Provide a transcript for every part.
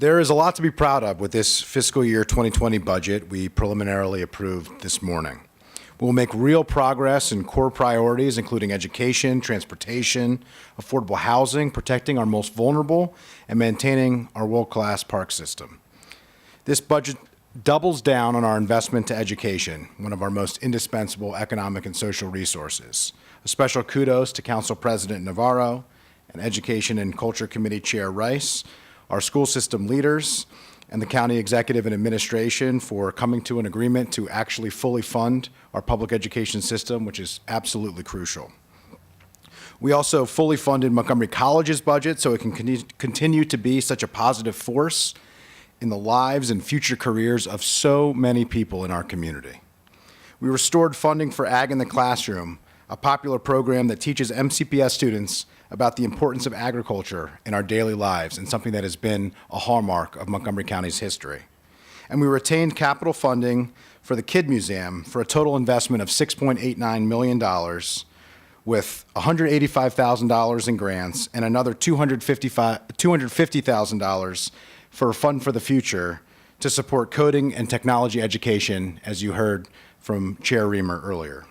There is a lot to be proud of with this fiscal year 2020 budget we preliminarily approved this morning. We will make real progress in core priorities, including education, transportation, affordable housing, protecting our most vulnerable, and maintaining our world-class park system. This budget doubles down on our investment to education, one of our most indispensable economic and social resources. A special kudos to Council President Navarro and Education and Culture Committee Chair Rice, our school system leaders, and the county executive and administration for coming to an agreement to actually fully fund our public education system, which is absolutely crucial. We also fully funded Montgomery College's budget so it can continue to be such a positive force in the lives and future careers of so many people in our community. We restored funding for Ag in the Classroom, a popular program that teaches MCPS students about the importance of agriculture in our daily lives and something that has been a hallmark of Montgomery County's history. And we retained capital funding for the Kid Museum for a total investment of $6.89 million with $185,000 in grants and another $250,000 for a Fund for the Future to support coding and technology education, as you heard from Chair Reamer earlier.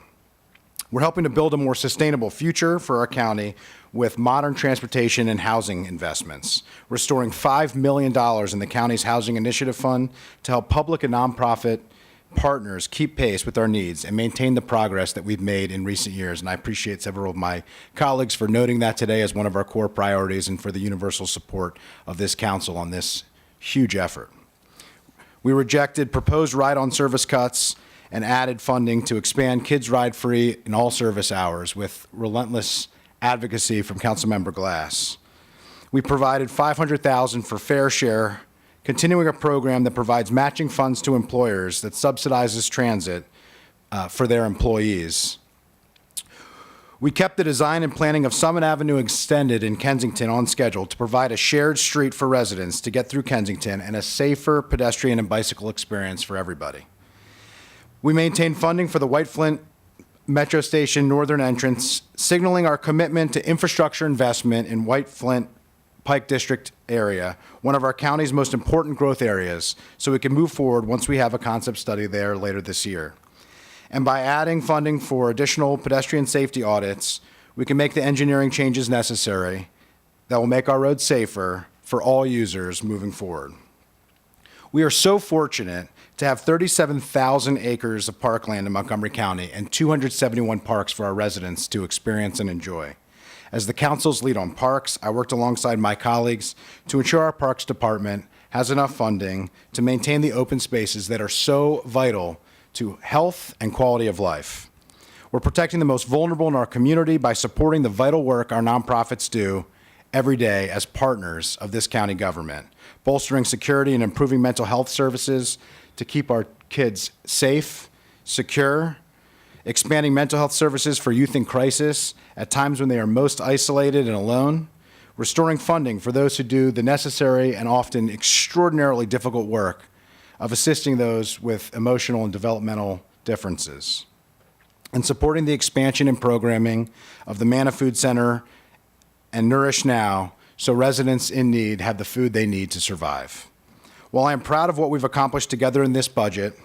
We're helping to build a more sustainable future for our county with modern transportation and housing investments, restoring $5 million in the county's Housing Initiative Fund to help public and nonprofit partners keep pace with our needs and maintain the progress that we've made in recent years. And I appreciate several of my colleagues for noting that today as one of our core priorities and for the universal support of this council on this huge effort. We rejected proposed ride-on service cuts and added funding to expand kids ride-free in all service hours with relentless advocacy from Councilmember Glass. We provided $500,000 for Fair Share, continuing a program that provides matching funds to employers that subsidizes transit for their employees. We kept the design and planning of Summit Avenue Extended in Kensington on schedule to provide a shared street for residents to get through Kensington and a safer pedestrian and bicycle experience for everybody. We maintained funding for the White Flint Metro Station northern entrance, signaling our commitment to infrastructure investment in White Flint Pike District area, one of our county's most important growth areas, so we can move forward once we have a concept study there later this year. And by adding funding for additional pedestrian safety audits, we can make the engineering changes necessary that will make our roads safer for all users moving forward. We are so fortunate to have 37,000 acres of parkland in Montgomery County and 271 parks for our residents to experience and enjoy. As the council's lead on parks, I worked alongside my colleagues to ensure our Parks Department has enough funding to maintain the open spaces that are so vital to health and quality of life. We're protecting the most vulnerable in our community by supporting the vital work our nonprofits do every day as partners of this county government, bolstering security and improving mental health services to keep our kids safe, secure, expanding mental health services for youth in crisis at times when they are most isolated and alone, restoring funding for those who do the necessary and often extraordinarily difficult work of assisting those with emotional and developmental differences, and supporting the expansion and programming of the Manna Food Center and Nourish Now so residents in need have the food they need to survive. While I am proud of what we've accomplished together in this budget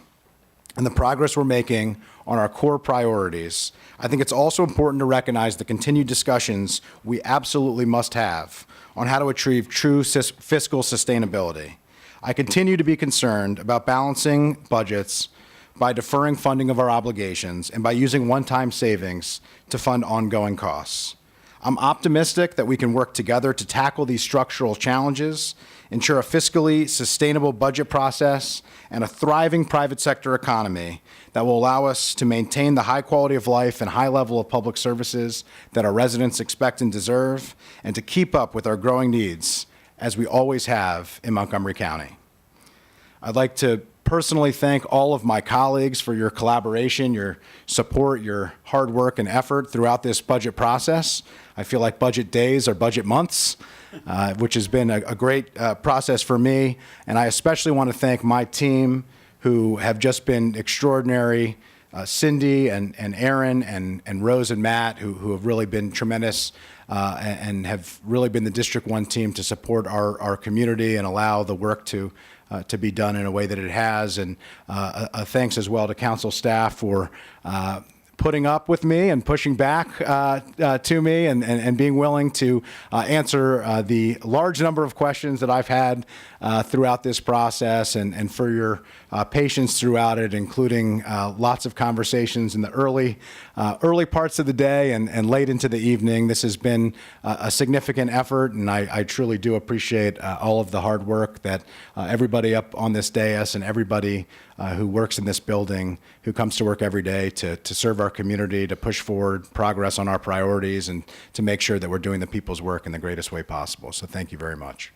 and the progress we're making on our core priorities, I think it's also important to recognize the continued discussions we absolutely must have on how to achieve true fiscal sustainability. I continue to be concerned about balancing budgets by deferring funding of our obligations and by using one-time savings to fund ongoing costs. I'm optimistic that we can work together to tackle these structural challenges, ensure a fiscally sustainable budget process, and a thriving private sector economy that will allow us to maintain the high quality of life and high level of public services that our residents expect and deserve, and to keep up with our growing needs, as we always have in Montgomery County. I'd like to personally thank all of my colleagues for your collaboration, your support, your hard work and effort throughout this budget process. I feel like budget days are budget months, which has been a great process for me. And I especially want to thank my team who have just been extraordinary Cindy and Aaron and Rose and Matt, who have really been tremendous and have really been the District 1 team to support our community and allow the work to be done in a way that it has. And a thanks as well to council staff for putting up with me and pushing back to me and being willing to answer the large number of questions that I've had throughout this process, and for your patience throughout it, including lots of conversations in the early parts of the day and late into the evening. This has been a significant effort, and I truly do appreciate all of the hard work that everybody up on this dais and everybody who works in this building, who comes to work every day to serve our community, to push forward progress on our priorities, and to make sure that we're doing the people's work in the greatest way possible. So thank you very much.